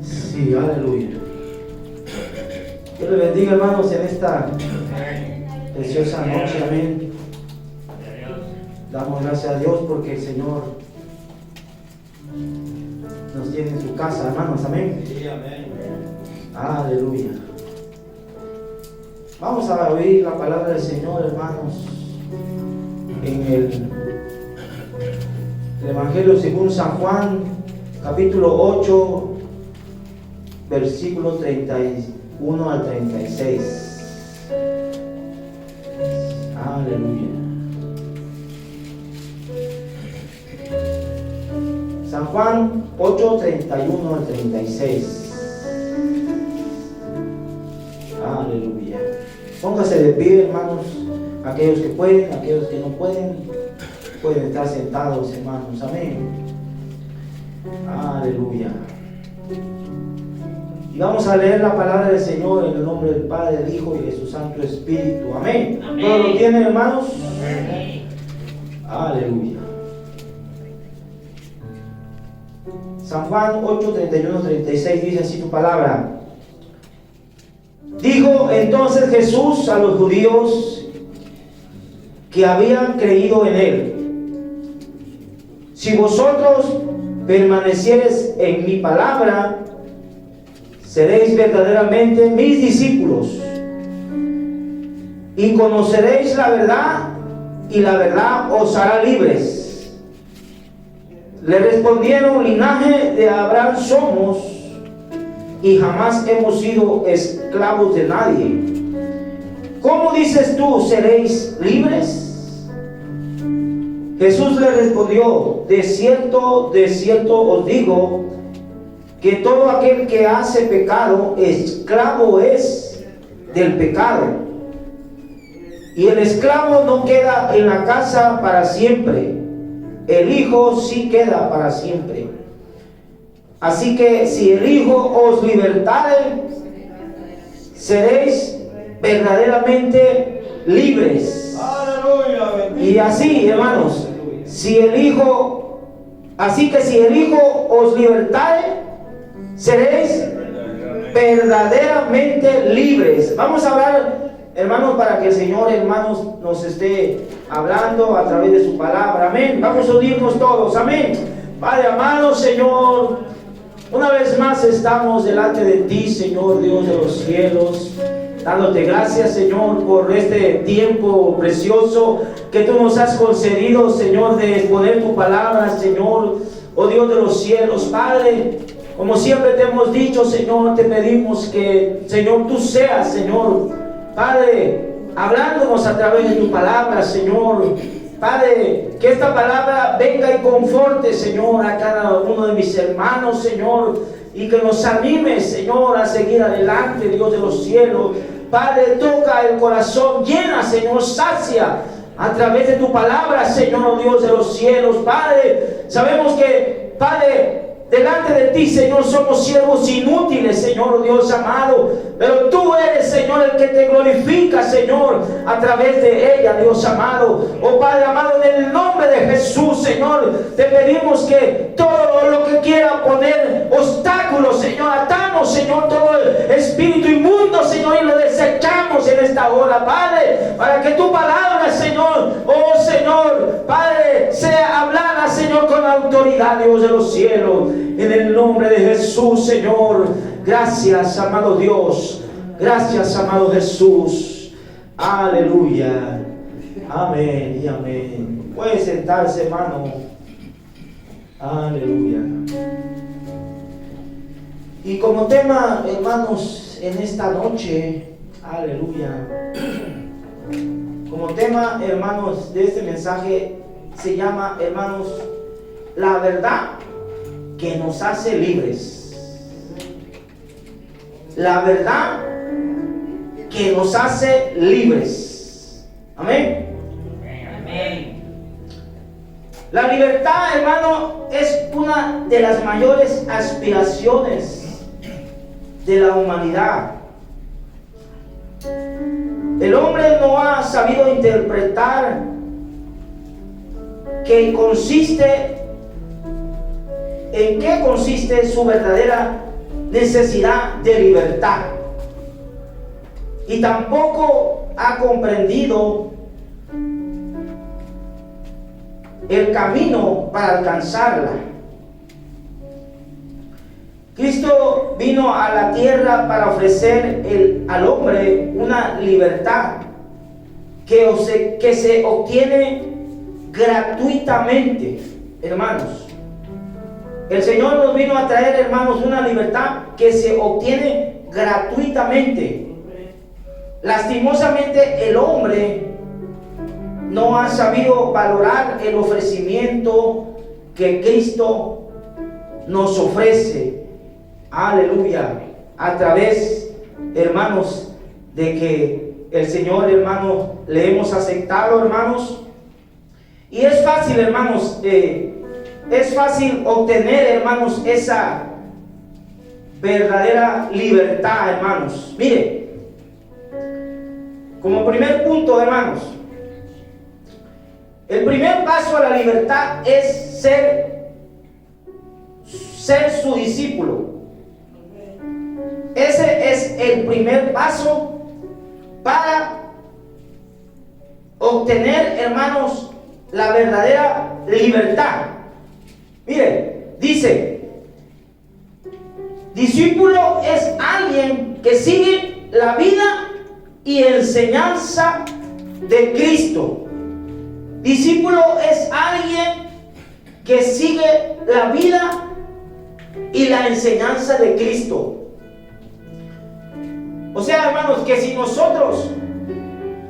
Sí, aleluya. Dios le bendiga, hermanos, en esta preciosa noche. Amén. Damos gracias a Dios porque el Señor nos tiene en su casa, hermanos. Amén. Aleluya. Vamos a oír la palabra del Señor, hermanos, en el Evangelio según San Juan, capítulo 8, versículo 31 al 36. Aleluya. San Juan 8, 31 al 36. Aleluya. Póngase de pie, hermanos. Aquellos que pueden, aquellos que no pueden estar sentados, hermanos. Amén. Aleluya. Y vamos a leer la palabra del Señor en el nombre del Padre, del Hijo y de su Santo Espíritu. Amén. Amén. ¿Todos lo tienen, hermanos? Amén. Aleluya. San Juan 8, 31, 36 dice así tu palabra. Dijo entonces Jesús a los judíos que habían creído en él: si vosotros permaneciereis en mi palabra, seréis verdaderamente mis discípulos, y conoceréis la verdad, y la verdad os hará libres. Le respondieron: linaje de Abraham somos, y jamás hemos sido esclavos de nadie. ¿Cómo dices tú, seréis libres? Jesús le respondió: de cierto os digo, que todo aquel que hace pecado, esclavo es del pecado. Y el esclavo no queda en la casa para siempre, el Hijo sí queda para siempre. Así que si el Hijo os libertare, seréis verdaderamente libres. Aleluya. Y así, hermanos, así que si el Hijo os libertare, seréis verdaderamente libres. Vamos a hablar, hermanos, para que el Señor, hermanos, nos esté hablando a través de su palabra. Amén. Vamos a unirnos todos. Amén. Padre amado, Señor, una vez más estamos delante de ti, Señor Dios de los cielos, dándote gracias, Señor, por este tiempo precioso que tú nos has concedido, Señor, de exponer tu palabra, Señor, oh Dios de los cielos. Padre, como siempre te hemos dicho, Señor, te pedimos que, Señor, tú seas, Señor, Padre, hablándonos a través de tu palabra, Señor. Padre, que esta palabra venga y conforte, Señor, a cada uno de mis hermanos, Señor, y que nos anime, Señor, a seguir adelante, Dios de los cielos. Padre, toca el corazón, llena, Señor, sacia a través de tu palabra, Señor, oh Dios de los cielos. Padre, sabemos que, Padre, delante de ti, Señor, somos siervos inútiles, Señor Dios amado, pero tú eres, Señor, el que te glorifica, Señor, a través de ella, Dios amado. Oh Padre amado, en el nombre de Jesús, Señor, te pedimos que todo lo que quiera poner obstáculos, Señor, atamos, Señor, todo el espíritu inmundo, Señor, y lo desechamos en esta hora, Padre, para que tu palabra, Señor, oh Señor, Padre, sea hablada, Señor, con autoridad, Dios de los cielos. En el nombre de Jesús, Señor. Gracias, amado Dios. Gracias, amado Jesús. Aleluya. Amén y amén. Puede sentarse, hermano. Aleluya. Y como tema, hermanos, en esta noche, aleluya, como tema, hermanos, de este mensaje se llama, hermanos, la verdad que nos hace libres. La verdad que nos hace libres. Amén. Amén. La libertad, hermano, es una de las mayores aspiraciones de la humanidad. El hombre no ha sabido interpretar que consiste, en qué consiste su verdadera necesidad de libertad. Y tampoco ha comprendido el camino para alcanzarla. Cristo vino a la tierra para ofrecer al hombre una libertad que se obtiene gratuitamente, hermanos. El Señor nos vino a traer, hermanos, una libertad que se obtiene gratuitamente. Lastimosamente, el hombre no ha sabido valorar el ofrecimiento que Cristo nos ofrece. Aleluya. A través, hermanos, de que el Señor, hermanos, le hemos aceptado, hermanos. Y es fácil, hermanos, es fácil obtener, hermanos, esa verdadera libertad, hermanos. Mire, como primer punto, hermanos, el primer paso a la libertad es ser su discípulo. Ese es el primer paso para obtener, hermanos, la verdadera libertad. Mire, dice, discípulo es alguien que sigue la vida y enseñanza de Cristo. Discípulo es alguien que sigue la vida y la enseñanza de Cristo. O sea, hermanos, que si nosotros,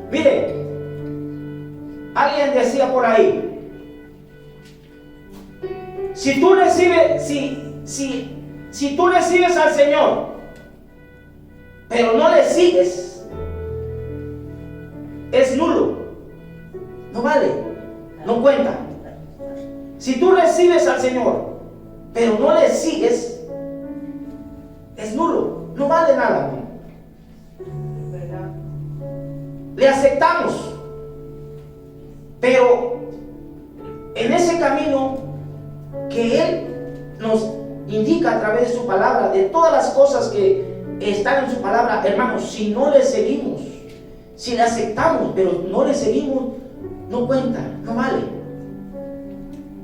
mire, alguien decía por ahí, si tú recibes al Señor, pero no le sigues, es nulo, no vale, no cuenta. Si tú recibes al Señor, pero no le sigues, es nulo, no vale nada. Le aceptamos, pero en ese camino que Él nos indica a través de su palabra, de todas las cosas que están en su palabra, hermanos, si no le seguimos, si le aceptamos, pero no le seguimos, no cuenta, no vale.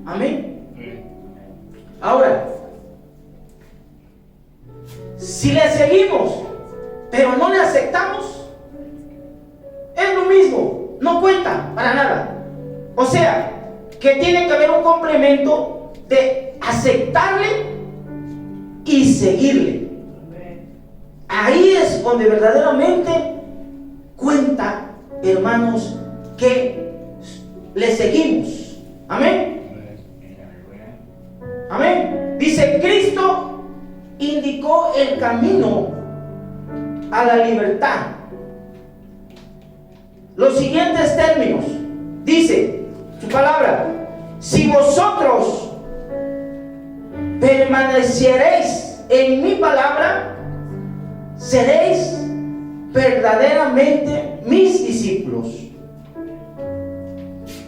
Amén. Ahora, si le seguimos, pero no le aceptamos, es lo mismo, no cuenta para nada. O sea, que tiene que haber un complemento de aceptarle y seguirle. Ahí es donde verdaderamente cuenta, hermanos, que le seguimos. Amén. Amén. Dice, Cristo indicó el camino a la libertad. Los siguientes términos, dice su palabra: si vosotros permaneceréis en mi palabra, seréis verdaderamente mis discípulos.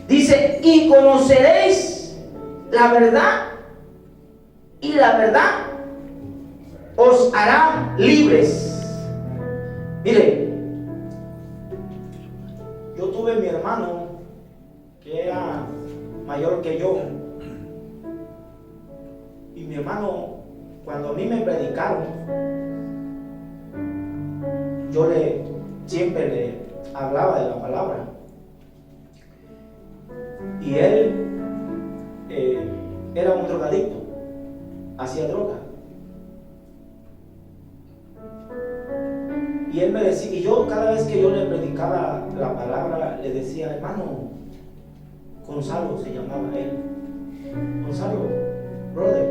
Dice, y conoceréis la verdad, y la verdad os hará libres. Mire, yo tuve mi hermano que era mayor que yo, y mi hermano, cuando a mí me predicaron, yo siempre le hablaba de la palabra, y él era un drogadicto, hacía droga. Y él me decía, y yo cada vez que yo le predicaba la palabra, le decía, hermano, Gonzalo se llamaba él, Gonzalo, brother,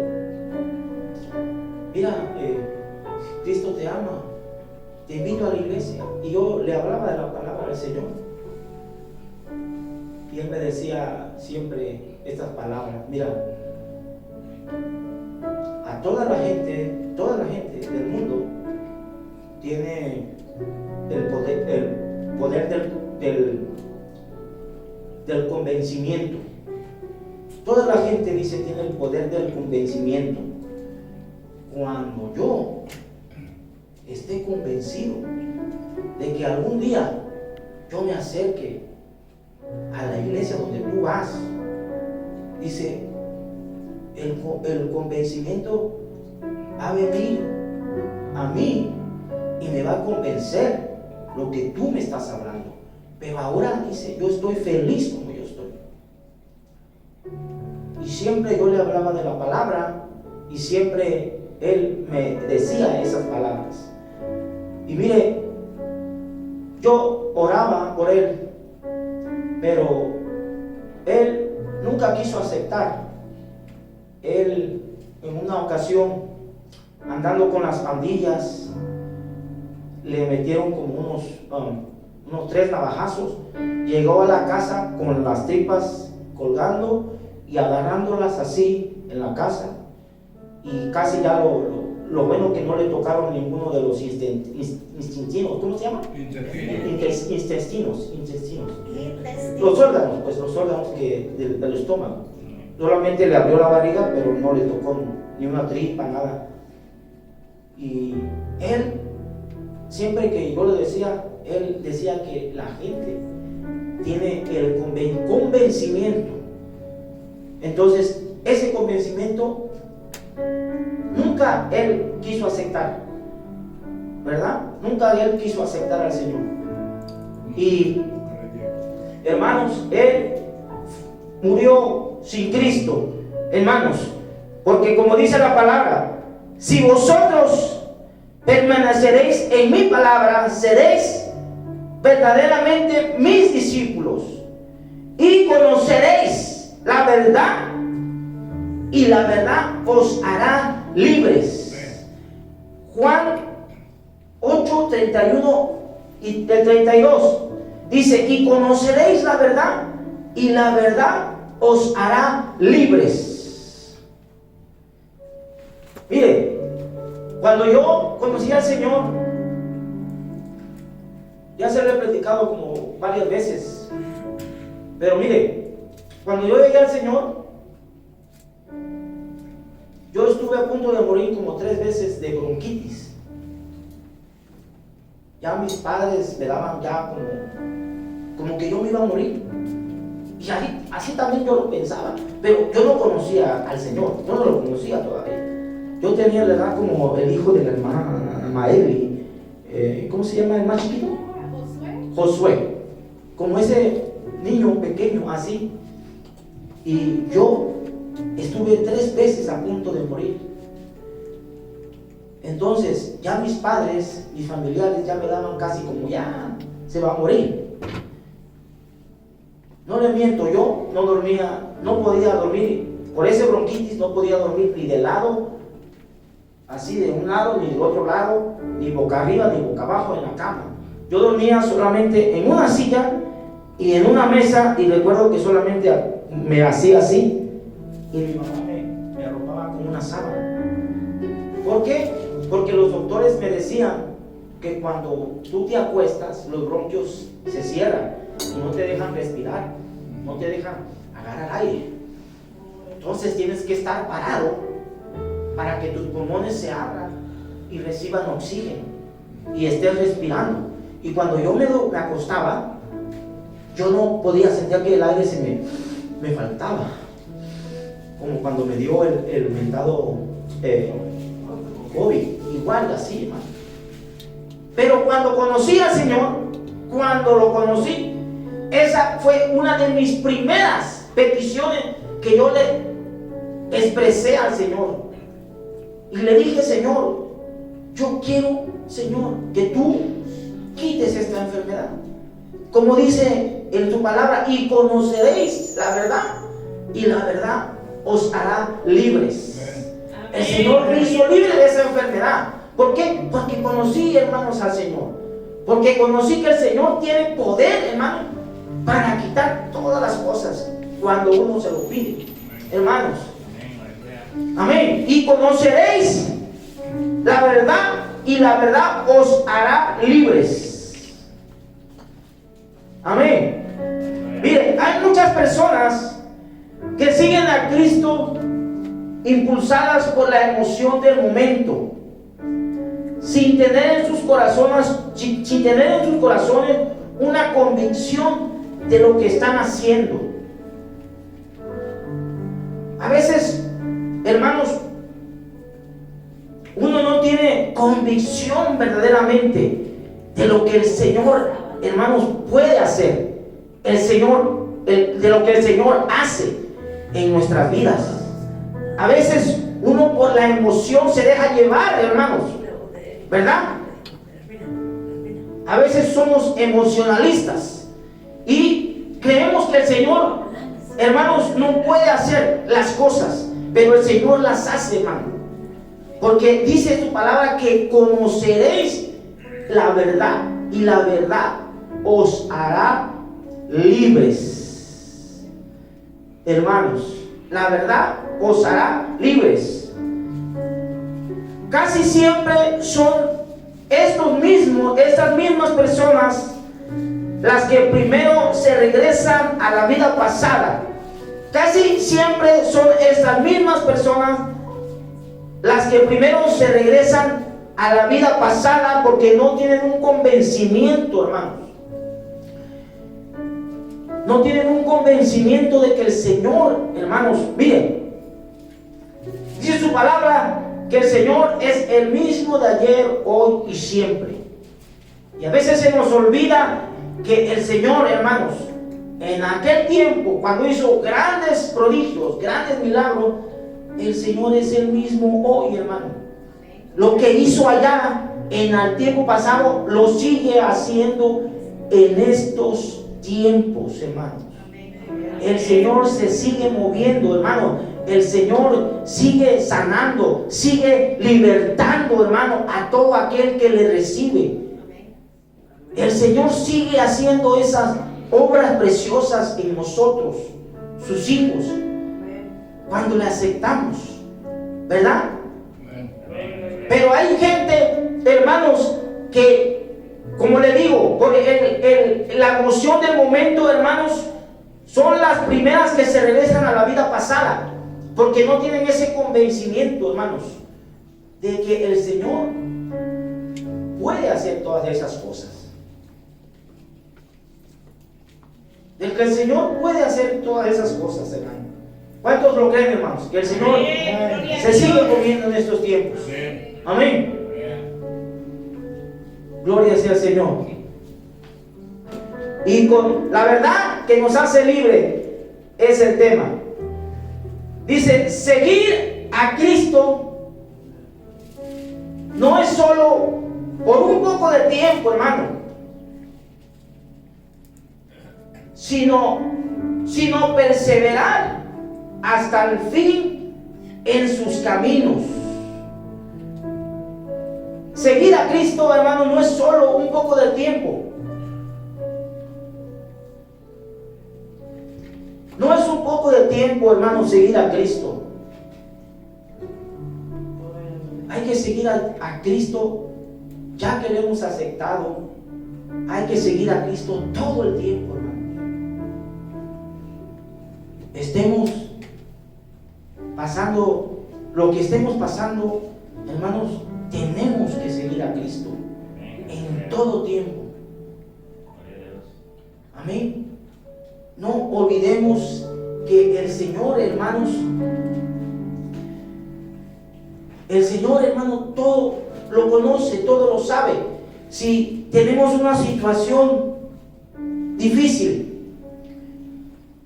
mira, Cristo te ama, te invito a la iglesia. Y yo le hablaba de la palabra del Señor, y él me decía siempre estas palabras: mira, a toda la gente del mundo tiene el poder del convencimiento. Toda la gente dice tiene el poder del convencimiento. Cuando yo esté convencido de que algún día yo me acerque a la iglesia donde tú vas, dice, el convencimiento va a venir a mí y me va a convencer lo que tú me estás hablando. Pero ahora dice, yo estoy feliz como yo estoy. Y siempre yo le hablaba de la palabra y siempre él me decía esas palabras. Y mire, yo oraba por él, pero él nunca quiso aceptar. Él en una ocasión, andando con las pandillas, le metieron como unos 3 navajazos. Llegó a la casa con las tripas colgando y agarrándolas así en la casa, y casi ya lo bueno que no le tocaron ninguno de los intestinos. ¿Cómo se llama? Intestinos. Los órganos del estómago. Solamente le abrió la barriga, pero no le tocó ni una tripa, nada. Y él, siempre que yo le decía, él decía que la gente tiene el convencimiento. Entonces, ese convencimiento nunca él quiso aceptar, ¿verdad? Nunca él quiso aceptar al Señor. Y hermanos, él murió sin Cristo, hermanos, porque como dice la palabra, si vosotros permaneceréis en mi palabra, seréis verdaderamente mis discípulos y conoceréis la verdad, y la verdad os hará libres. Juan 8, 31 y 32 dice, y conoceréis la verdad, y la verdad os hará libres. Mire, cuando yo conocí al Señor, ya se lo he platicado como varias veces, pero mire, cuando yo llegué al Señor, yo estuve a punto de morir como 3 veces de bronquitis. Ya mis padres me daban ya como que yo me iba a morir. Y así también yo lo pensaba. Pero yo no conocía al Señor, yo no lo conocía todavía. Yo tenía la edad como el hijo de la hermana Maeli. ¿Cómo se llama el más chiquito? Josué. Como ese niño pequeño así. Y yo estuve 3 veces a punto de morir. Entonces ya mis padres, mis familiares ya me daban casi como ya se va a morir. No le miento, yo no dormía, no podía dormir por ese bronquitis, no podía dormir ni de lado, así de un lado ni del otro lado, ni boca arriba ni boca abajo en la cama. Yo dormía solamente en una silla y en una mesa, y recuerdo que solamente me hacía así y mi mamá me arropaba con una sábana. ¿Por qué? Porque los doctores me decían que cuando tú te acuestas, los bronquios se cierran y no te dejan respirar, no te dejan agarrar aire. Entonces tienes que estar parado para que tus pulmones se abran y reciban oxígeno y estés respirando. Y cuando yo me acostaba, yo no podía sentir que el aire me faltaba, como cuando me dio el mentado COVID, igual así, hermano. Pero cuando conocí al Señor, cuando lo conocí, esa fue una de mis primeras peticiones que yo le expresé al Señor. Y le dije, Señor, yo quiero, Señor, que tú quites esta enfermedad. Como dice en tu palabra, y conoceréis la verdad, y la verdad os hará libres. El Señor me hizo libre de esa enfermedad. ¿Por qué? Porque conocí, hermanos, al Señor. Porque conocí que el Señor tiene poder, hermano, para quitar todas las cosas cuando uno se lo pide, hermanos. Amén. Y conoceréis la verdad, y la verdad os hará libres. Amén. Mire, hay muchas personas que siguen a Cristo impulsadas por la emoción del momento, sin tener en sus corazones una convicción de lo que están haciendo. A veces, hermanos, uno no tiene convicción verdaderamente de lo que el Señor, hermanos, puede hacer, de lo que el Señor hace en nuestras vidas. A veces uno por la emoción se deja llevar, hermanos, ¿verdad? A veces somos emocionalistas y creemos que el Señor, hermanos, no puede hacer las cosas, pero el Señor las hace, hermano. Porque dice su palabra que conoceréis la verdad y la verdad os hará libres. Hermanos, la verdad os hará libres. Casi siempre son estas mismas personas las que primero se regresan a la vida pasada. Casi siempre son estas mismas personas las que primero se regresan a la vida pasada porque no tienen un convencimiento, hermanos. No tienen un convencimiento de que el Señor, hermanos, miren, dice su palabra que el Señor es el mismo de ayer, hoy y siempre. Y a veces se nos olvida que el Señor, hermanos, en aquel tiempo, cuando hizo grandes prodigios, grandes milagros, el Señor es el mismo hoy, hermano. Lo que hizo allá en el tiempo pasado, lo sigue haciendo en estos tiempos, hermanos. El Señor se sigue moviendo, hermano. El Señor sigue sanando, sigue libertando, hermano, a todo aquel que le recibe. El Señor sigue haciendo esas obras preciosas en nosotros, sus hijos, cuando le aceptamos, ¿verdad? Pero hay gente, hermanos, que, como le digo, porque la emoción del momento, hermanos, son las primeras que se regresan a la vida pasada, porque no tienen ese convencimiento, hermanos, de que el Señor puede hacer todas esas cosas. De que el Señor puede hacer todas esas cosas, hermano. ¿Cuántos lo creen, hermanos? Que el Señor se sigue moviendo en estos tiempos. Amén. Gloria sea al Señor. Y con la verdad que nos hace libre es el tema. Dice, seguir a Cristo no es solo por un poco de tiempo, hermano, sino perseverar hasta el fin en sus caminos. Seguir a Cristo, hermano, no es solo un poco de tiempo. No es un poco de tiempo, hermano, seguir a Cristo. Hay que seguir a Cristo ya que lo hemos aceptado. Hay que seguir a Cristo todo el tiempo, hermano. Estemos pasando lo que estemos pasando, hermanos, tenemos que seguir a Cristo en todo tiempo. Amén. No olvidemos que el Señor, hermanos, todo lo conoce, todo lo sabe. Si tenemos una situación difícil,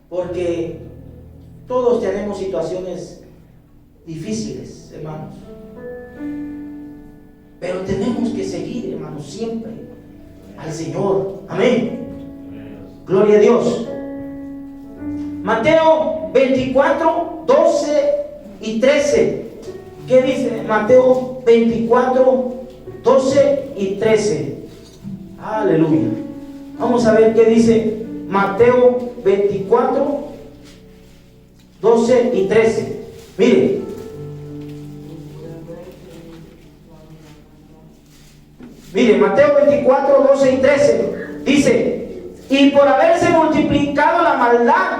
porque todos tenemos situaciones difíciles, hermanos, pero tenemos que seguir, hermanos, siempre al Señor. Amén. Gloria a Dios. Mateo 24, 12 y 13. ¿Qué dice Mateo 24, 12 y 13? Aleluya. Vamos a ver qué dice Mateo 24, 12 y 13. Mire. Mire, Mateo 24, 12 y 13. Dice, y por haberse multiplicado la maldad,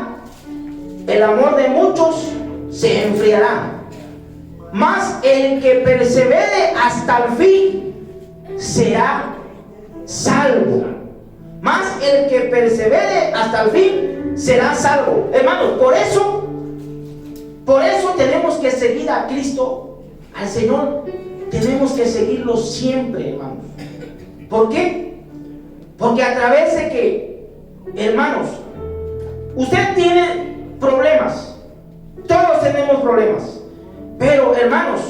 el amor de muchos se enfriará, mas el que persevere hasta el fin será salvo. Mas el que persevere hasta el fin será salvo. Hermanos, por eso tenemos que seguir a Cristo, al Señor. Tenemos que seguirlo siempre, hermanos. ¿Por qué? Porque a través de que, hermanos, usted tiene problemas. Todos tenemos problemas. Pero, hermanos,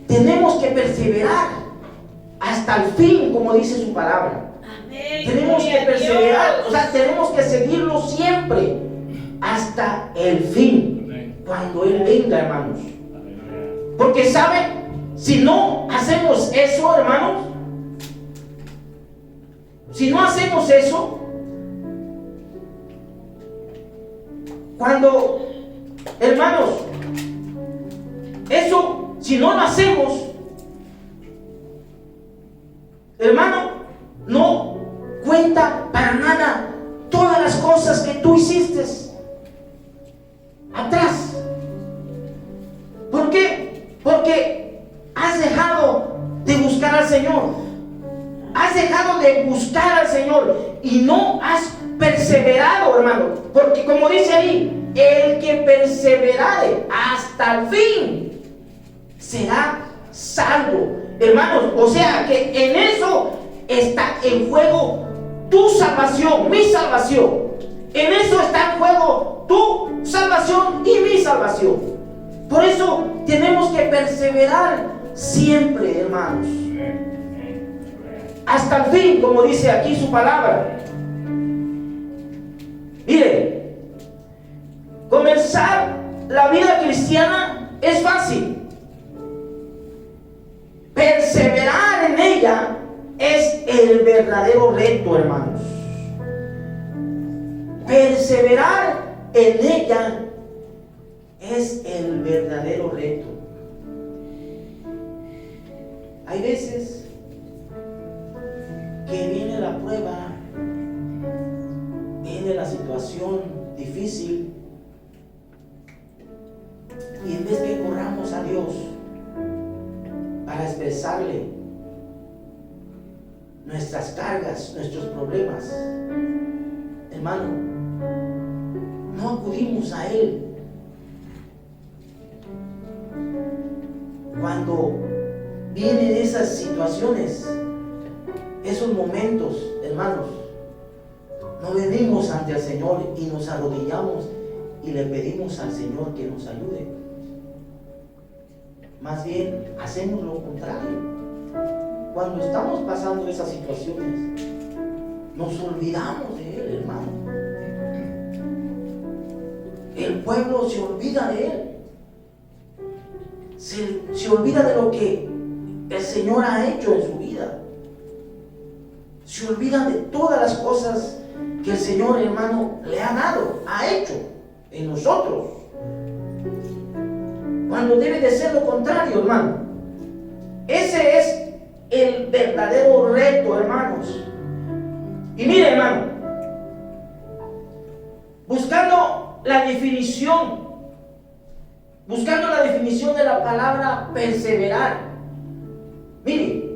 tenemos que perseverar hasta el fin, como dice su palabra. Amén. Tenemos que perseverar, o sea, tenemos que seguirlo siempre hasta el fin. Amén. Cuando Él venga, hermanos. Porque, ¿saben? Si no hacemos eso, hermanos, si no hacemos eso, cuando, hermanos, eso, si no lo hacemos, hermano, no cuenta para nada todas las cosas que tú hiciste atrás. ¿Por qué? Porque has dejado de buscar al Señor. Has dejado de buscar al Señor y no has perseverado, hermano. Porque como dice ahí, el que perseverare hasta el fin será salvo. Hermanos, o sea que en eso está en juego tu salvación, mi salvación. En eso está en juego tu salvación y mi salvación. Por eso tenemos que perseverar siempre, hermanos, hasta el fin, como dice aquí su palabra. Mire, comenzar la vida cristiana es fácil. Perseverar en ella es el verdadero reto, hermanos. Perseverar en ella es el verdadero reto. Hay veces que viene la prueba, viene la situación difícil, y en vez que corramos a Dios para expresarle nuestras cargas, nuestros problemas, hermano, no acudimos a Él. Cuando vienen esas situaciones, esos momentos, hermanos, no venimos ante el Señor y nos arrodillamos y le pedimos al Señor que nos ayude. Más bien hacemos lo contrario. Cuando estamos pasando esas situaciones, nos olvidamos de Él, hermano. El pueblo se olvida de Él. Se olvida de lo que el Señor ha hecho en su vida. Se olvida de todas las cosas que el Señor, hermano, le ha dado, ha hecho en nosotros. Cuando debe de ser lo contrario, hermano. Ese es el verdadero reto, hermanos. Y mire, hermano, buscando la definición de la palabra perseverar. Mire,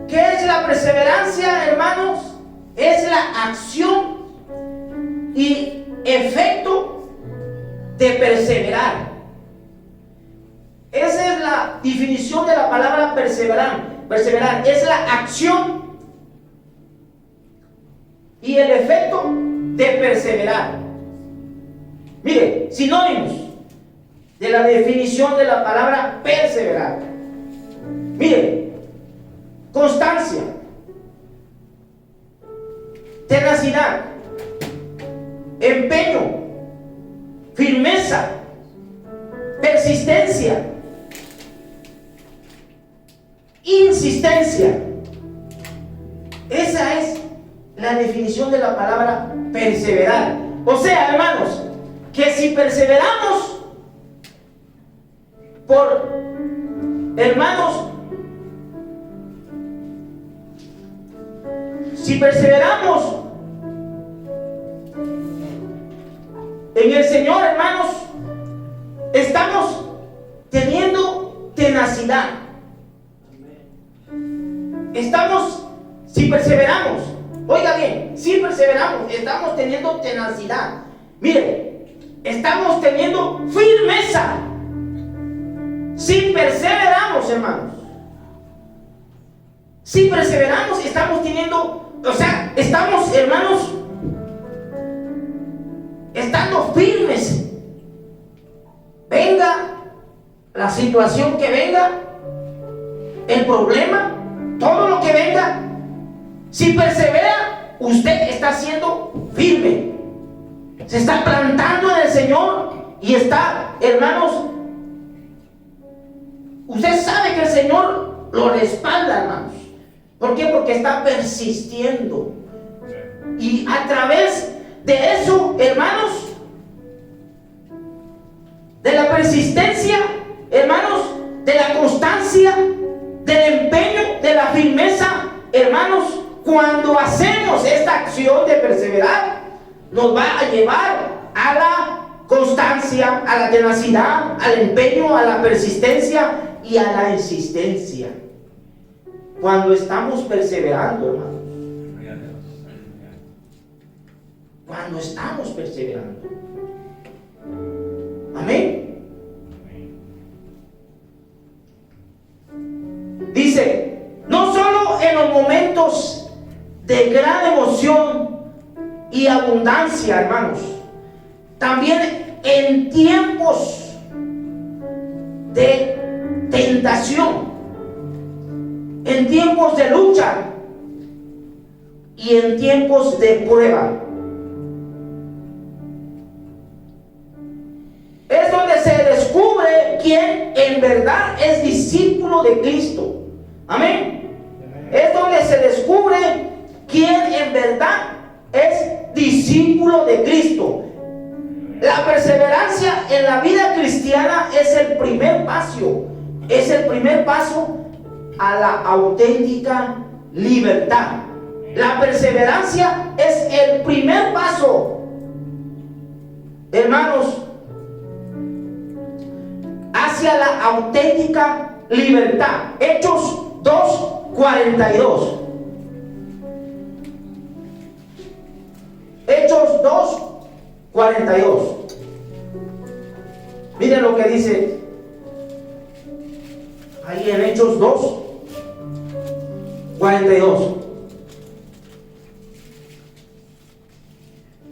¿qué es la perseverancia, hermanos? Es la acción y efecto de perseverar. Esa es la definición de la palabra perseverar. Perseverar es la acción y el efecto de perseverar. Mire, sinónimos de la definición de la palabra perseverar. Mire, constancia, tenacidad, empeño, firmeza, persistencia, insistencia. Esa es la definición de la palabra perseverar. O sea, hermanos, que si perseveramos En el Señor, hermanos, estamos teniendo tenacidad. Estamos, si perseveramos, oiga bien, si perseveramos, estamos teniendo tenacidad. Mire, estamos teniendo firmeza. Si perseveramos, hermanos, si perseveramos, estamos teniendo, estamos, hermanos, estando firmes. Venga la situación que venga, el problema, todo lo que venga, si persevera, usted está siendo firme. Se está plantando en el Señor y está, hermanos, usted sabe que el Señor lo respalda, hermanos. ¿Por qué? Porque está persistiendo. Y a través de eso, hermanos, de la persistencia, hermanos, de la constancia, del empeño, de la firmeza, hermanos, cuando hacemos esta acción de perseverar, nos va a llevar a la constancia, a la tenacidad, al empeño, a la persistencia y a la insistencia. Cuando estamos perseverando, hermanos, cuando estamos perseverando, amén. Dice, no solo en los momentos de gran emoción y abundancia, hermanos, también en tiempos de tentación, en tiempos de lucha y en tiempos de prueba. Es donde se descubre quién en verdad es discípulo de Cristo. Amén. Es donde se descubre quién en verdad es discípulo de Cristo. La perseverancia en la vida cristiana es el primer paso. Es el primer paso a la auténtica libertad. La perseverancia es el primer paso, hermanos, hacia la auténtica libertad. Hechos 2:42. Hechos 2:42. Miren lo que dice ahí en Hechos 2:42.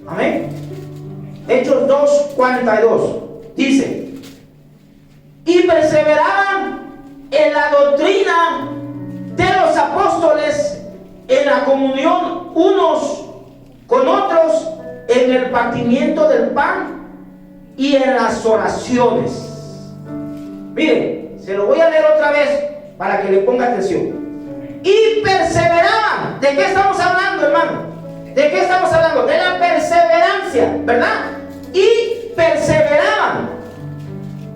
Amén. Hechos 2:42 dice: y perseveraban en la doctrina de los apóstoles, en la comunión unos con otros, en el partimiento del pan y en las oraciones. Miren, se lo voy a leer otra vez para que le ponga atención. Y perseveraban. ¿De qué estamos hablando, hermano? ¿De qué estamos hablando? De la perseverancia, ¿verdad? Y perseveraban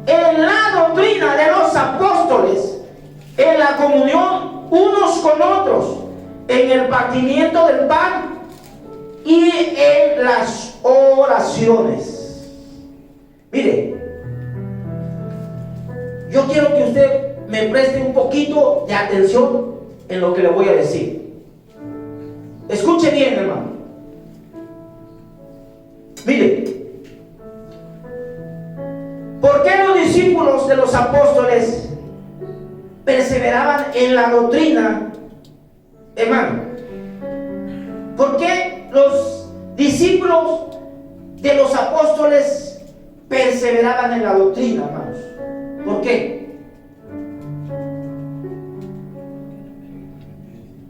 en la doctrina de los apóstoles, en la comunión unos con otros, en el partimiento del pan y en las oraciones. Mire, yo quiero que usted me preste un poquito de atención en lo que le voy a decir. Escuche bien, hermano. Mire, ¿por qué los discípulos de los apóstoles perseveraban en la doctrina, hermano? ¿Por qué los discípulos de los apóstoles perseveraban en la doctrina, hermanos? ¿Por qué?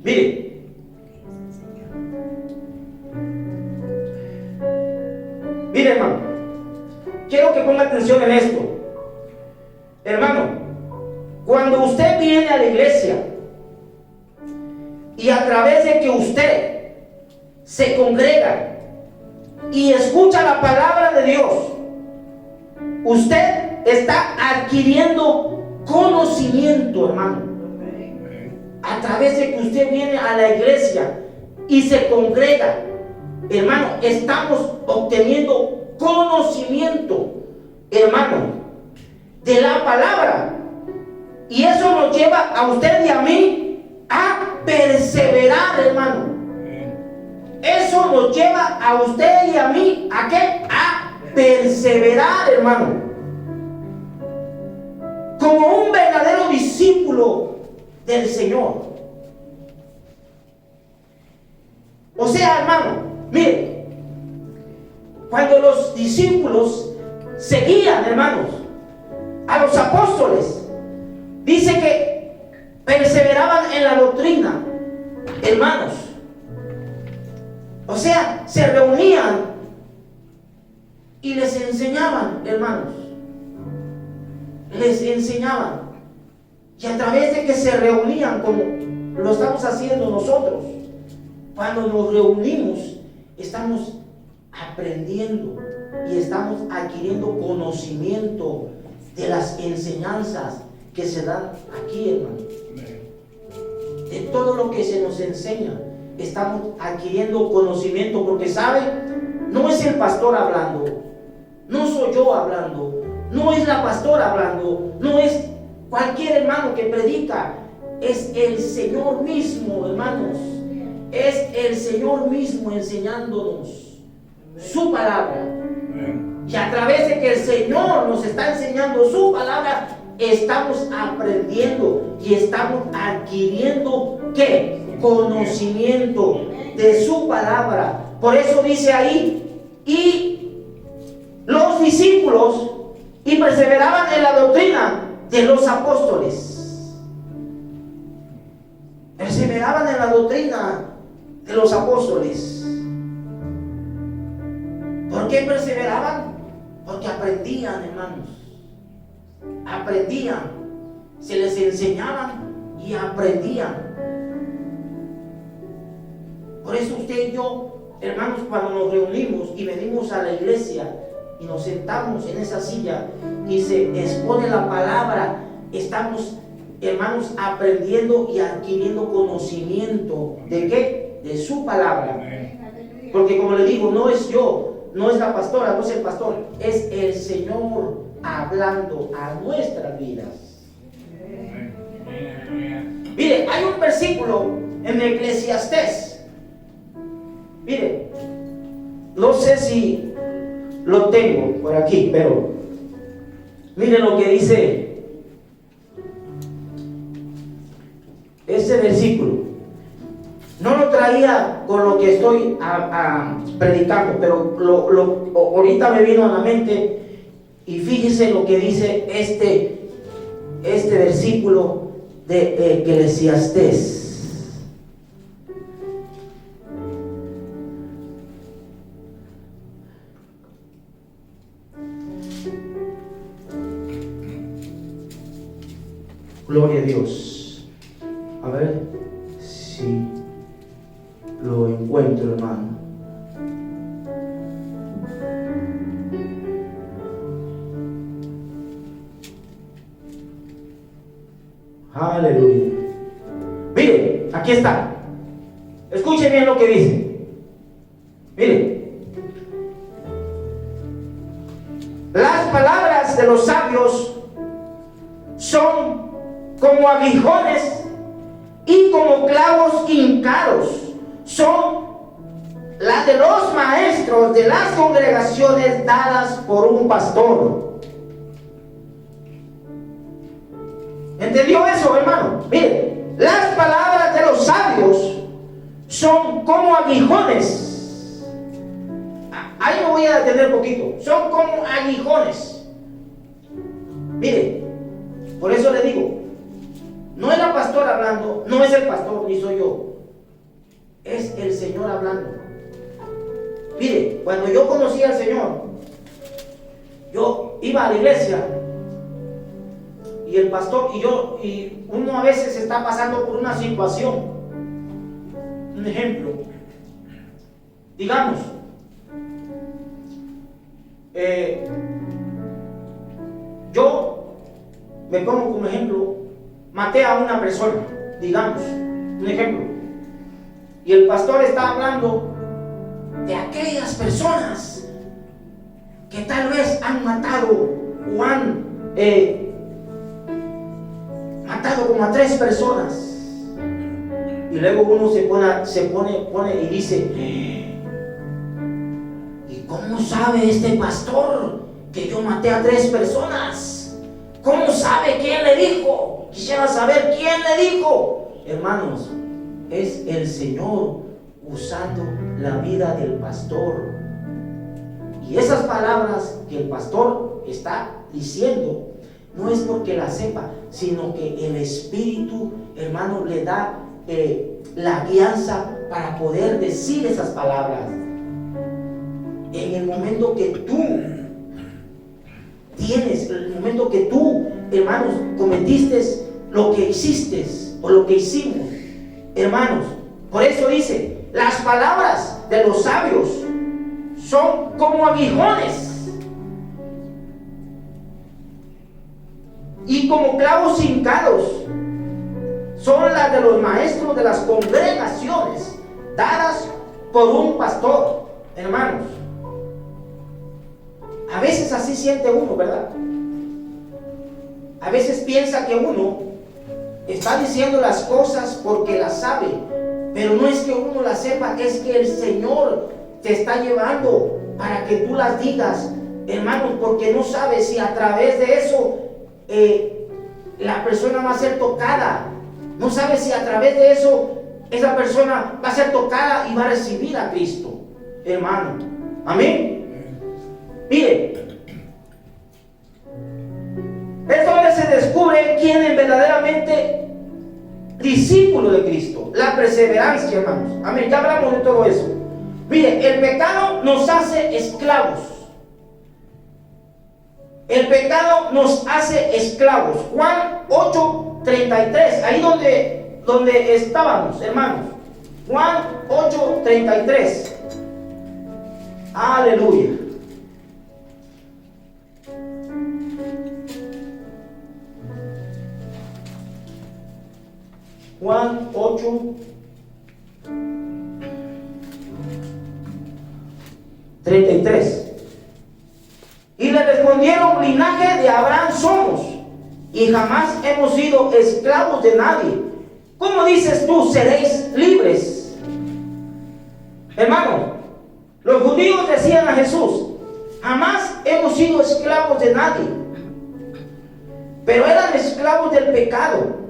Mire, hermano, quiero que ponga atención en esto. Hermano, cuando usted viene a la iglesia y a través de que usted se congrega y escucha la palabra de Dios, usted está adquiriendo conocimiento, hermano. A través de que usted viene a la iglesia y se congrega, hermano, estamos obteniendo conocimiento, hermano, de la palabra. Y eso nos lleva a usted y a mí a perseverar, hermano. Eso nos lleva a usted y a mí ¿a qué? A perseverar, hermano. Como un verdadero discípulo del Señor. O sea, hermano, mire, cuando los discípulos seguían, hermanos, a los apóstoles, dice que perseveraban en la doctrina, hermanos. O sea, se reunían y les enseñaban, hermanos. Les enseñaban. Y a través de que se reunían, como lo estamos haciendo nosotros, cuando nos reunimos, estamos aprendiendo y estamos adquiriendo conocimiento de las enseñanzas que se dan aquí, hermano. De todo lo que se nos enseña, estamos adquiriendo conocimiento, porque sabe, no es el pastor hablando, no soy yo hablando, no es la pastora hablando, no es cualquier hermano que predica, es el Señor mismo, hermanos. Es el Señor mismo enseñándonos su palabra. Y a través de que el Señor nos está enseñando su palabra, estamos aprendiendo y estamos adquiriendo ¿qué? Conocimiento de su palabra. Por eso dice ahí, y los discípulos y perseveraban en la doctrina de los apóstoles. Perseveraban en la doctrina de los apóstoles. ¿Por qué perseveraban? Porque aprendían, hermanos. Aprendían. Se les enseñaban y aprendían. Por eso usted y yo, hermanos, cuando nos reunimos y venimos a la iglesia y nos sentamos en esa silla y se expone la palabra, estamos, hermanos, aprendiendo y adquiriendo conocimiento. ¿De qué? De su palabra. Porque como le digo, no es yo, no es la pastora, no es el pastor, es el Señor hablando a nuestras vidas. Mire, hay un versículo en Eclesiastés. Mire, no sé si lo tengo por aquí, pero mire lo que dice ese versículo. No lo traía con lo que estoy predicando, pero ahorita me vino a la mente. Y fíjese lo que dice este versículo de Eclesiastés. Gloria a Dios. A ver si lo encuentro, hermano. Aleluya. Mire, aquí está. Escuche bien lo que dice. Mire, las palabras de los sabios son como aguijones y como clavos hincados. Son las de los maestros de las congregaciones dadas por un pastor. ¿Entendió eso, hermano? Mire, las palabras de los sabios son como aguijones. Ahí me voy a detener un poquito. Son como aguijones. Mire, por eso le digo, no es la pastora hablando, no es el pastor, ni soy yo. Es el Señor hablando. Mire, cuando yo conocí al Señor, yo iba a la iglesia y el pastor y uno a veces está pasando por una situación. Un ejemplo, digamos, yo me pongo como ejemplo, maté a una persona, digamos, un ejemplo, y el pastor está hablando de aquellas personas que tal vez han matado o han matado como a 3 personas. Y luego uno se pone y dice, ¿y cómo sabe este pastor que yo maté a 3 personas? ¿Cómo sabe quién le dijo? Quisiera saber quién le dijo. Hermanos, es el Señor usando la vida del pastor. Y esas palabras que el pastor está diciendo no es porque las sepa, sino que el Espíritu, hermano, le da la guianza para poder decir esas palabras. En el momento que tú el momento que tú, hermanos, cometiste lo que hiciste o lo que hicimos, hermanos, por eso dice, las palabras de los sabios son como aguijones y como clavos hincados son las de los maestros de las congregaciones dadas por un pastor. Hermanos, a veces así siente uno, ¿verdad? A veces piensa que uno está diciendo las cosas porque las sabe, pero no es que uno las sepa, es que el Señor te está llevando para que tú las digas, hermanos, porque no sabes si a través de eso la persona va a ser tocada. No sabes si a través de eso esa persona va a ser tocada y va a recibir a Cristo, hermano. Amén. Mire, es donde se descubre quién es verdaderamente discípulo de Cristo. La perseverancia, hermanos. Amén, ya hablamos de todo eso. Mire, el pecado nos hace esclavos. El pecado nos hace esclavos. Juan 8:33, ahí donde estábamos, hermanos. Juan 8:33. Aleluya. Juan 8:33. Y le respondieron, linaje de Abraham somos, y jamás hemos sido esclavos de nadie. ¿Cómo dices tú, seréis libres? Hermano, los judíos decían a Jesús, jamás hemos sido esclavos de nadie. Pero eran esclavos del pecado.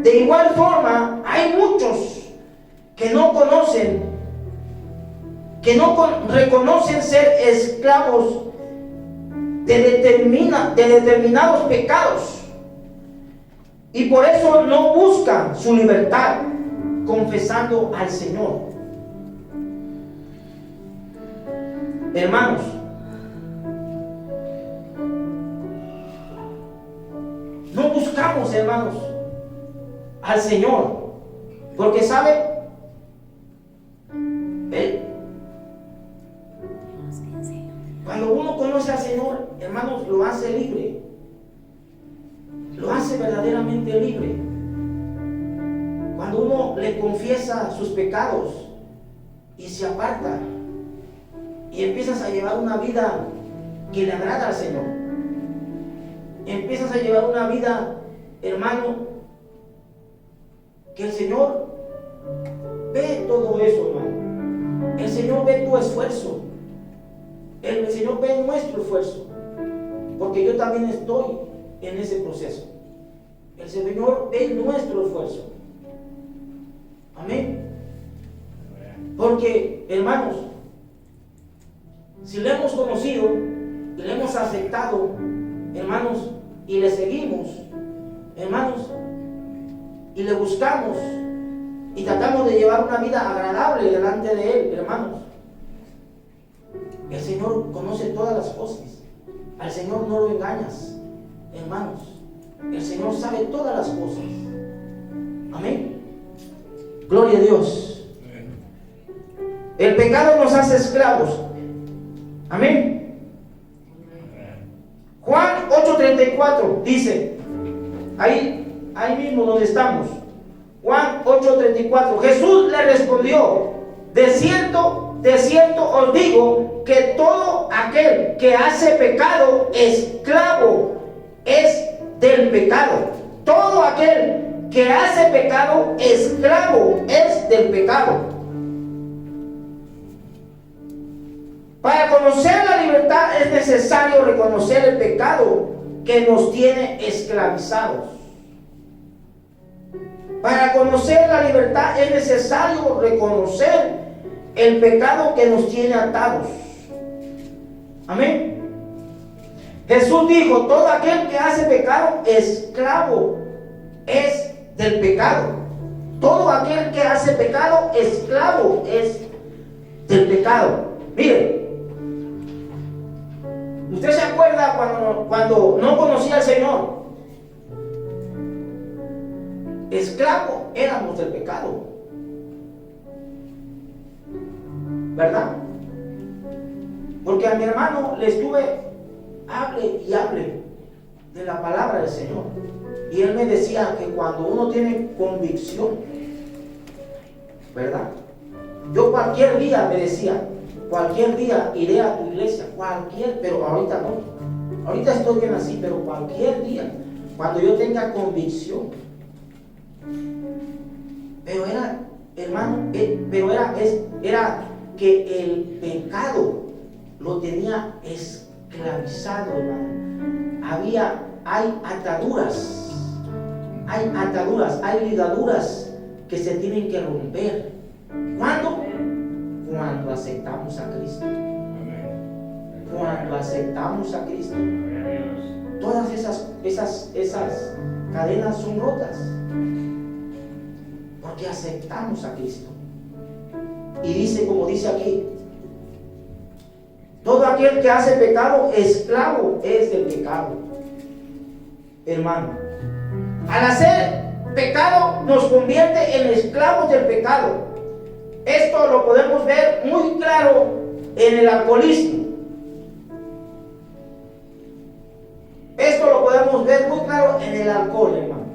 De igual forma, hay muchos que no conocen, que no reconocen ser esclavos de determinados pecados, y por eso no buscan su libertad confesando al Señor. Hermanos, no buscamos, hermanos, al Señor, porque sabe, cuando uno conoce al Señor, hermanos, lo hace libre, lo hace verdaderamente libre. Cuando uno le confiesa sus pecados y se aparta y empiezas a llevar una vida que le agrada al Señor, empiezas a llevar una vida, hermano, que el Señor ve todo eso, hermano. El Señor ve tu esfuerzo. El Señor ve nuestro esfuerzo, porque yo también estoy en ese proceso. El Señor ve nuestro esfuerzo. Amén. Porque, hermanos, si le hemos conocido y le hemos aceptado, hermanos, y le seguimos, hermanos, y le buscamos y tratamos de llevar una vida agradable delante de Él, hermanos, el Señor conoce todas las cosas. Al Señor no lo engañas, hermanos. El Señor sabe todas las cosas. Amén. Gloria a Dios. El pecado nos hace esclavos. Amén. Juan 8:34 dice, ahí mismo donde estamos, Juan 8:34, Jesús le respondió, de cierto os digo, que todo aquel que hace pecado, esclavo es del pecado. Todo aquel que hace pecado, esclavo es del pecado. Para conocer la libertad es necesario reconocer el pecado que nos tiene esclavizados. Para conocer la libertad es necesario reconocer el pecado que nos tiene atados. Amén. Jesús dijo, todo aquel que hace pecado, esclavo es del pecado. Todo aquel que hace pecado, esclavo es del pecado. Mire, ¿usted se acuerda cuando no conocía al Señor? Esclavo éramos del pecado, ¿verdad? Porque a mi hermano le estuve hable y hable de la palabra del Señor, y él me decía que cuando uno tiene convicción, ¿verdad? Yo cualquier día, me decía, cualquier día iré a tu iglesia, pero ahorita no. Ahorita estoy bien así, pero cualquier día, cuando yo tenga convicción. Pero era, hermano, era que el pecado lo tenía esclavizado, hermano. Hay ataduras, hay ligaduras que se tienen que romper. ¿Cuándo? Cuando aceptamos a Cristo. Cuando aceptamos a Cristo, todas esas cadenas son rotas, porque aceptamos a Cristo. Y dice, como dice aquí, todo aquel que hace pecado, esclavo es del pecado. Hermano, al hacer pecado nos convierte en esclavos del pecado. Esto lo podemos ver muy claro en el alcoholismo. Esto lo podemos ver muy claro en el alcohol, hermano.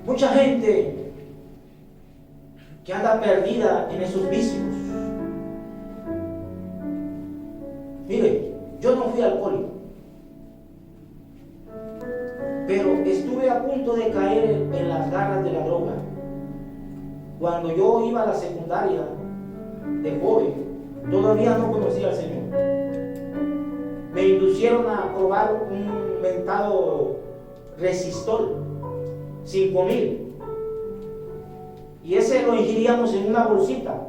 Mucha gente que anda perdida en esos vicios. Mire, yo no fui alcohólico, pero estuve a punto de caer en las garras de la droga. Cuando yo iba a la secundaria de joven, todavía no conocía al Señor. Me inducieron a probar un mentado resistol, 5,000. Y ese lo ingiríamos en una bolsita.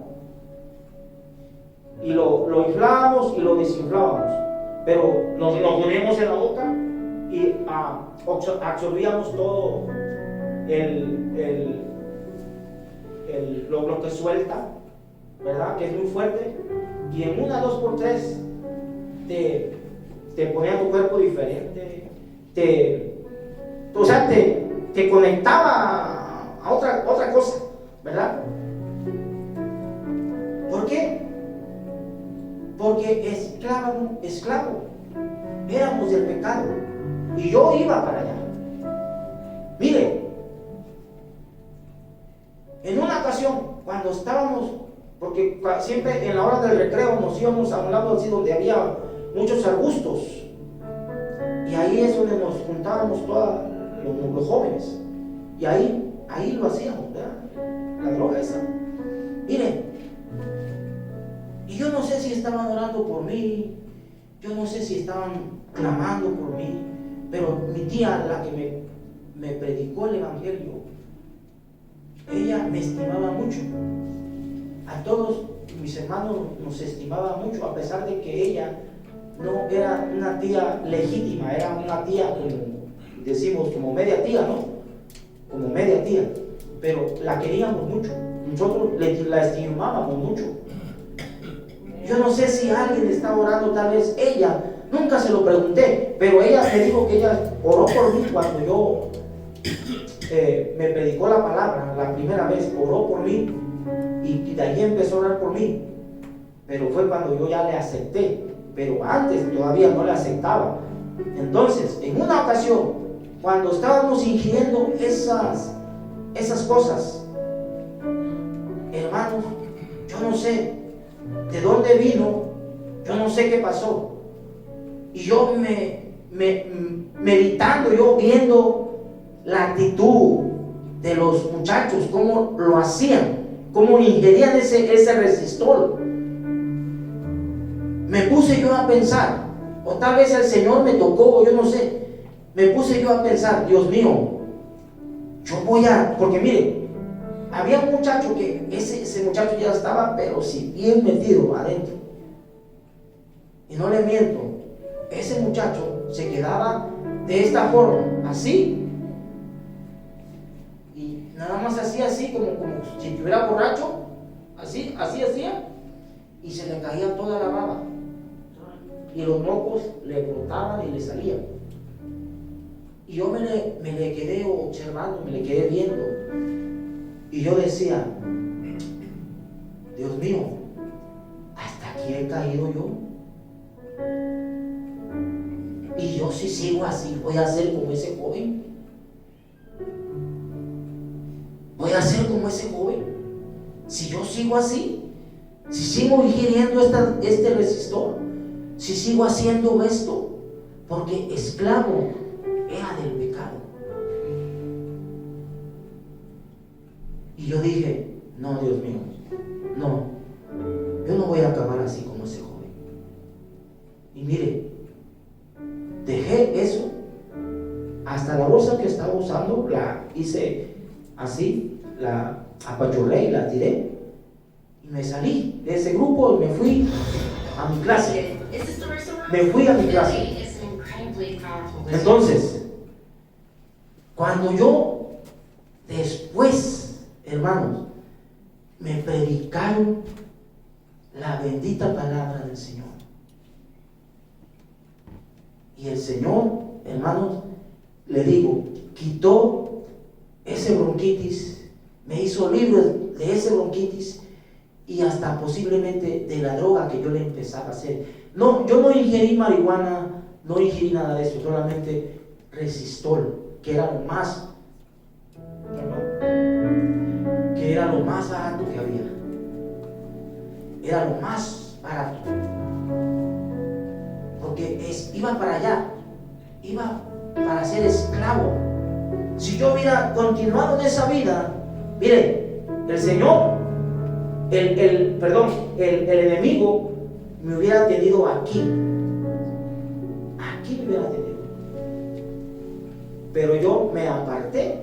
Y lo inflábamos y lo desinflábamos. Pero nos poníamos en la boca y absorbíamos todo lo que suelta, ¿verdad? Que es muy fuerte. Y en una 2x3 te ponía tu cuerpo diferente. Te conectaba a otra cosa, ¿verdad? ¿Por qué? Porque esclavo éramos del pecado, y yo iba para allá. Mire, en una ocasión, cuando estábamos, porque siempre en la hora del recreo nos íbamos a un lado así donde había muchos arbustos, y ahí es donde nos juntábamos todos los jóvenes, y ahí lo hacíamos, ¿verdad? La droga esa. Mire, y yo no sé si estaban orando por mí, yo no sé si estaban clamando por mí, pero mi tía, la que me predicó el evangelio, ella me estimaba mucho. A todos mis hermanos nos estimaba mucho, a pesar de que ella no era una tía legítima, era una tía, como decimos, como media tía, ¿no? Como media tía, pero la queríamos mucho, nosotros la estimábamos mucho. Yo no sé si alguien está orando, tal vez ella, nunca se lo pregunté, pero ella me dijo que ella oró por mí cuando yo me predicó la palabra la primera vez, oró por mí, y de ahí empezó a orar por mí. Pero fue cuando yo ya le acepté, pero antes todavía no le aceptaba. Entonces, en una ocasión, cuando estábamos ingiriendo esas cosas, hermanos, yo no sé, ¿de dónde vino? Yo no sé qué pasó. Y yo meditando, yo viendo la actitud de los muchachos, cómo lo hacían, cómo ingerían ese resistor. Me puse yo a pensar, o tal vez el Señor me tocó, yo no sé. Me puse yo a pensar, Dios mío, yo voy a, porque mire, había un muchacho que ese muchacho ya estaba, pero sí, bien metido adentro. Y no le miento, ese muchacho se quedaba de esta forma, así, y nada más hacía así, como si estuviera borracho, así hacía, y se le caía toda la baba, y los mocos le brotaban y le salían. Y yo me le quedé observando, me le quedé viendo, y yo decía, Dios mío, hasta aquí he caído yo. Y yo, si sigo así, voy a ser como ese joven. Voy a ser como ese joven. Si yo sigo así, si sigo ingiriendo este resistor, si sigo haciendo esto, porque esclavo era del pecado. Y yo dije, no, Dios mío, no, yo no voy a acabar así como ese joven. Y mire, dejé eso, hasta la bolsa que estaba usando, la hice así, la apachurré y la tiré, y me salí de ese grupo y me fui a mi clase. Me fui a mi clase. Entonces, cuando yo después, hermanos, me predicaron la bendita palabra del Señor, y el Señor, hermanos, le digo, quitó ese bronquitis, me hizo libre de ese bronquitis, y hasta posiblemente de la droga que yo le empezaba a hacer. No, yo no ingerí marihuana, no ingerí nada de eso, solamente resistol, que era lo más barato que había. Era lo más barato. Porque iba para allá, iba para ser esclavo. Si yo hubiera continuado en esa vida, mire, el Señor, el enemigo me hubiera tenido aquí me hubiera tenido. Pero yo me aparté,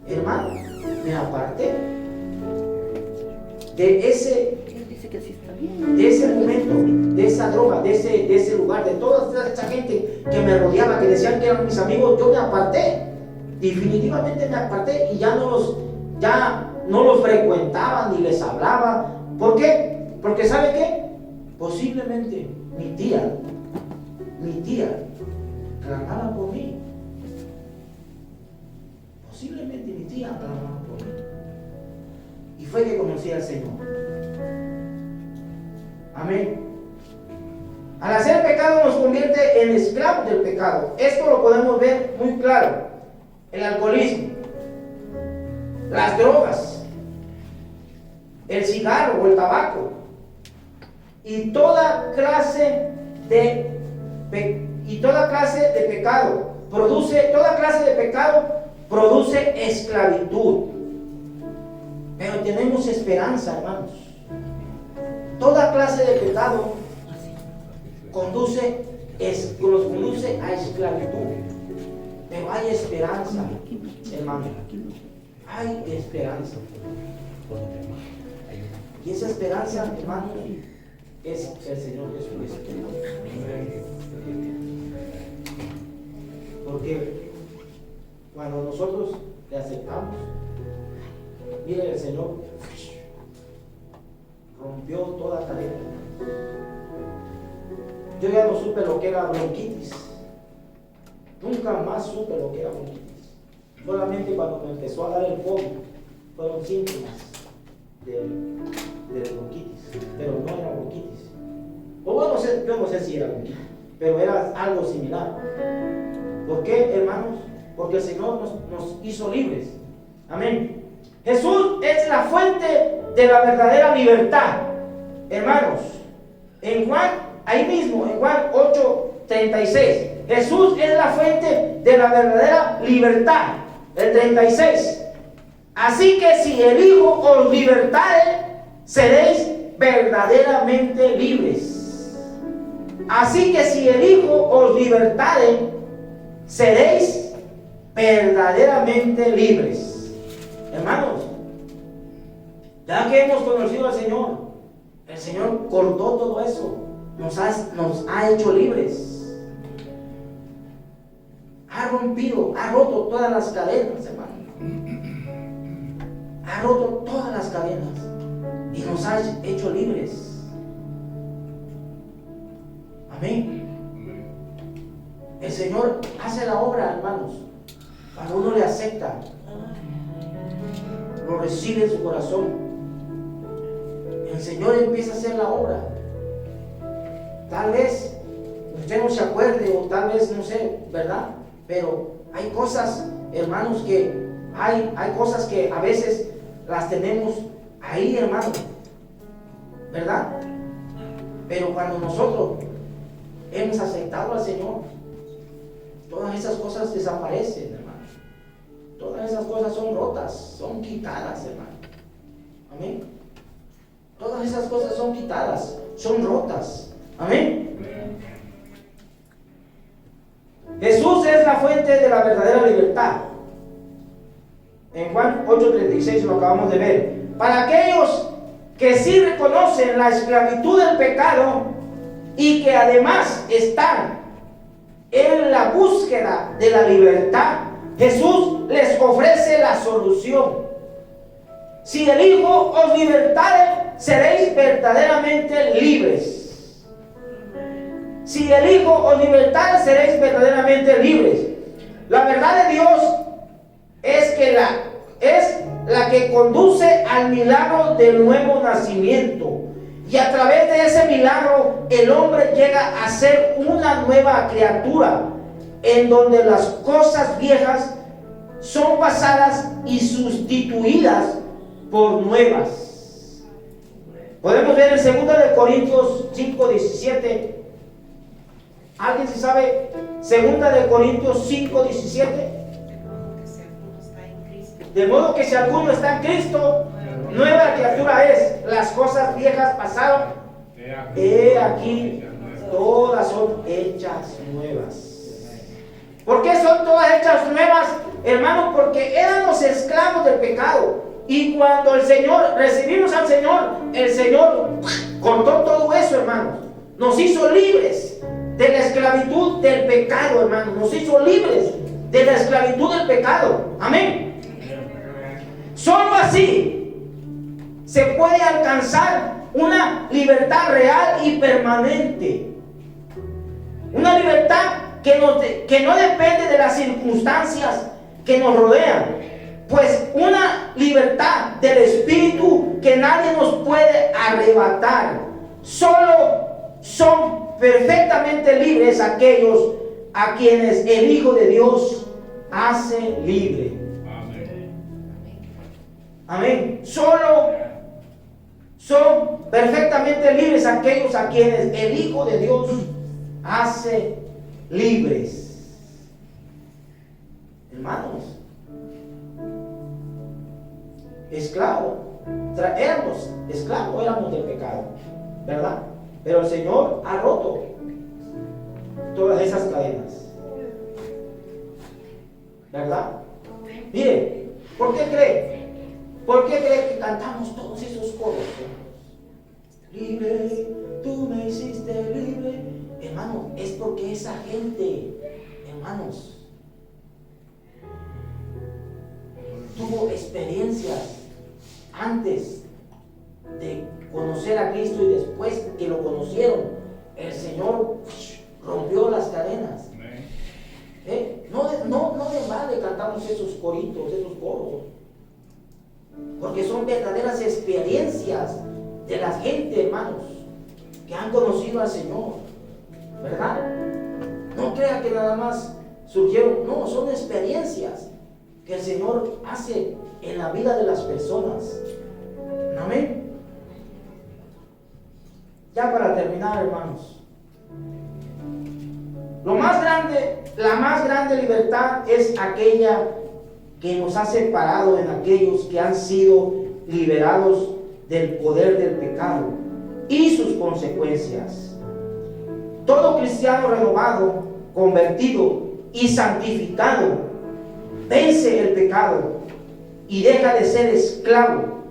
hermano, me aparté de ese momento, de esa droga, de ese lugar, de toda esa gente que me rodeaba, que decían que eran mis amigos. Yo me aparté, definitivamente me aparté, y ya no los frecuentaba ni les hablaba. ¿Por qué? Porque ¿sabe qué? Posiblemente mi tía clamaba por mí. Posiblemente mi tía clamaba por mí. Y fue que conocí al Señor. Amén. Al hacer pecado nos convierte en esclavos del pecado. Esto lo podemos ver muy claro. El alcoholismo, las drogas, el cigarro o el tabaco, y toda clase de pecado produce esclavitud. Pero tenemos esperanza, hermanos. Toda clase de pecado nos conduce a esclavitud. Pero hay esperanza, hermano. Hay esperanza. Y esa esperanza, hermano, es el Señor Jesucristo. Porque cuando nosotros le aceptamos, miren, el Señor rompió toda cadena. Yo ya no supe lo que era bronquitis. Nunca más supe lo que era bronquitis. Solamente cuando me empezó a dar el COVID fueron síntomas de bronquitis, pero no era bronquitis. O bueno, yo no sé si era bronquitis, pero era algo similar. ¿Por qué, hermanos? Porque el Señor nos hizo libres. Amén. Jesús es la fuente de la verdadera libertad. hermanos, en Juan, ahí mismo, en Juan 8:36, Jesús es la fuente de la verdadera libertad. El 36. Así que si el Hijo os libertare, seréis verdaderamente libres. Así que si el Hijo os libertare, seréis verdaderamente libres. Hermanos, ya que hemos conocido al Señor, el Señor cortó todo eso, nos ha hecho libres. Ha rompido, ha roto todas las cadenas, hermano. Ha roto todas las cadenas y nos ha hecho libres. Amén. El Señor hace la obra, hermanos, cuando uno le acepta, lo recibe en su corazón. El Señor empieza a hacer la obra. Tal vez usted no se acuerde, o tal vez no sé, ¿verdad? Pero hay cosas, hermanos, que hay cosas que a veces las tenemos ahí, hermano, ¿verdad? Pero cuando nosotros hemos aceptado al Señor, todas esas cosas desaparecen, hermano. Todas esas cosas son rotas, son quitadas, hermano. Amén. Todas esas cosas son quitadas, son rotas. Amén. Jesús es la fuente de la verdadera libertad. En Juan 8:36 lo acabamos de ver. Para aquellos que sí reconocen la esclavitud del pecado y que además están en la búsqueda de la libertad, Jesús les ofrece la solución. Si el Hijo os libertare, seréis verdaderamente libres. Si el Hijo os libertare, seréis verdaderamente libres. La verdad de Dios es la que conduce al milagro del nuevo nacimiento. Y a través de ese milagro, el hombre llega a ser una nueva criatura, en donde las cosas viejas son pasadas y sustituidas por nuevas. Podemos ver en 2 Corintios 5:17. ¿Alguien se sabe 2 Corintios 5:17? De modo que si alguno está en Cristo, nueva criatura es. Las cosas viejas pasaron, he aquí, todas son hechas nuevas. ¿Por qué son todas hechas nuevas, hermanos? Porque éramos esclavos del pecado. Y cuando recibimos al Señor, el Señor cortó todo eso, hermanos. Nos hizo libres de la esclavitud del pecado, hermanos. Nos hizo libres de la esclavitud del pecado. Amén. Solo así se puede alcanzar una libertad real y permanente. Una libertad que no depende de las circunstancias que nos rodean. Pues una libertad del Espíritu que nadie nos puede arrebatar. Solo son perfectamente libres aquellos a quienes el Hijo de Dios hace libre. Amén. Solo son perfectamente libres aquellos a quienes el Hijo de Dios hace libres. Hermanos, éramos esclavos del pecado, ¿verdad? Pero el Señor ha roto todas esas cadenas, ¿verdad? Mire, ¿por qué cree? ¿Por qué cree que cantamos todos esos coros? Libre, tú me hiciste libre. Hermano, es porque esa gente, hermanos, tuvo experiencias antes de conocer a Cristo, y después que lo conocieron, el Señor rompió las cadenas. No de balde cantamos esos coritos, esos coros, porque son verdaderas experiencias de la gente, hermanos, que han conocido al Señor, ¿verdad? No crea que nada más surgieron, no, son experiencias que el Señor hace en la vida de las personas. Amén. Ya para terminar, hermanos. Lo más grande, la más grande libertad es aquella que nos ha separado en aquellos que han sido liberados del poder del pecado y sus consecuencias. Todo cristiano renovado, convertido y santificado vence el pecado y deja de ser esclavo.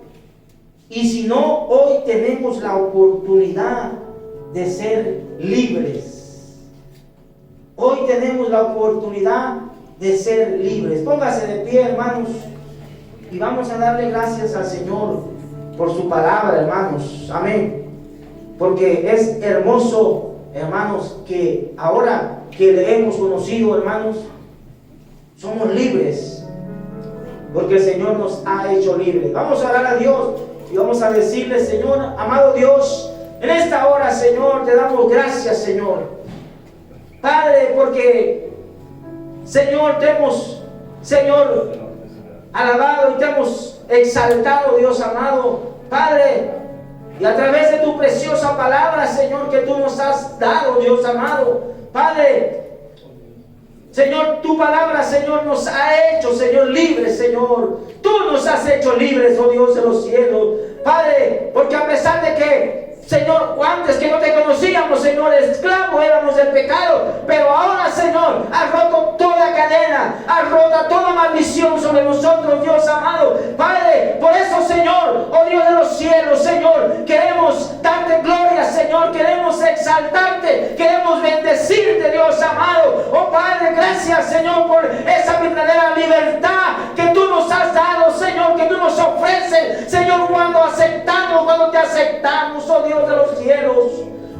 Y si no, hoy tenemos la oportunidad de ser libres. Hoy tenemos la oportunidad de ser libres. Póngase de pie, hermanos, y vamos a darle gracias al Señor por su palabra, hermanos. Amén. Porque es hermoso, hermanos, que ahora que le hemos conocido, hermanos, somos libres, porque el Señor nos ha hecho libres. Vamos a orar a Dios y vamos a decirle: Señor, amado Dios, en esta hora, Señor, te damos gracias, Señor, Padre, porque, Señor, te hemos, Señor, alabado y te hemos exaltado, Dios amado, Padre, y a través de tu preciosa palabra, Señor, que tú nos has dado, Dios amado, Padre, Señor, tu palabra, Señor, nos ha hecho, Señor, libres, Señor. Tú nos has hecho libres, oh Dios de los cielos, Padre, porque a pesar de que, Señor, antes que no te conocíamos, Señor, esclavo éramos del pecado, pero ahora, Señor, has roto toda cadena, has roto toda maldición sobre nosotros, Dios amado, Padre. Por eso, Señor, oh Dios de los cielos, Señor, queremos darte gloria, Señor, queremos exaltarte, queremos bendecirte, Dios amado. Oh Padre, gracias, Señor, por esa verdadera libertad que tú nos has dado, Señor, que tú nos ofreces, Señor, cuando te aceptamos, oh Dios de los cielos.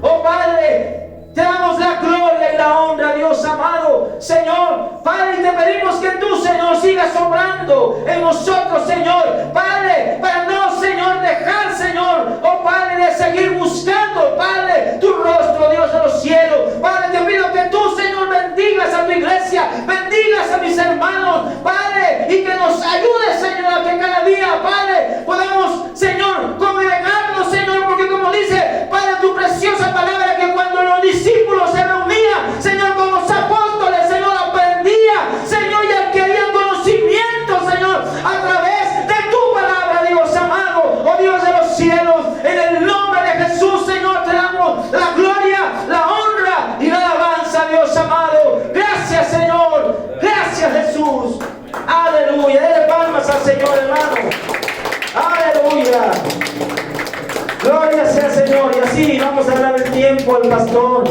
Oh Padre, te damos la gloria y la honra, Dios amado, Señor, Padre, y te pedimos que tú, Señor, sigas obrando en nosotros, Señor, Padre, para no, Señor, dejar, Señor, oh Padre, de seguir buscando, Padre, tu rostro, Dios de los cielos. Padre, te pido que tú, Señor, bendigas a tu iglesia, bendigas a mis hermanos, Padre, y que nos ayudes, Señor, a que cada día, Padre, podamos, Señor, congregarnos, Señor, porque como dice, Padre, tu preciosa palabra, que cuando los discípulos se reunían, Señor, con los apóstoles, Señor, aprendía, Señor, y adquirían conocimiento, Señor, a través de tu palabra, Dios amado, oh Dios de los cielos. En el nombre de Jesús, Señor, te damos la gloria, la honra y la alabanza, Dios amado. Gracias, Señor, gracias, Jesús. Aleluya. Dele palmas al Señor, hermano. Aleluya. Gloria sea al Señor. Y así vamos a dar el tiempo al pastor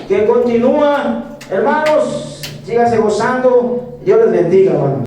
que continúa. Hermanos, síganse gozando. Dios les bendiga, hermano.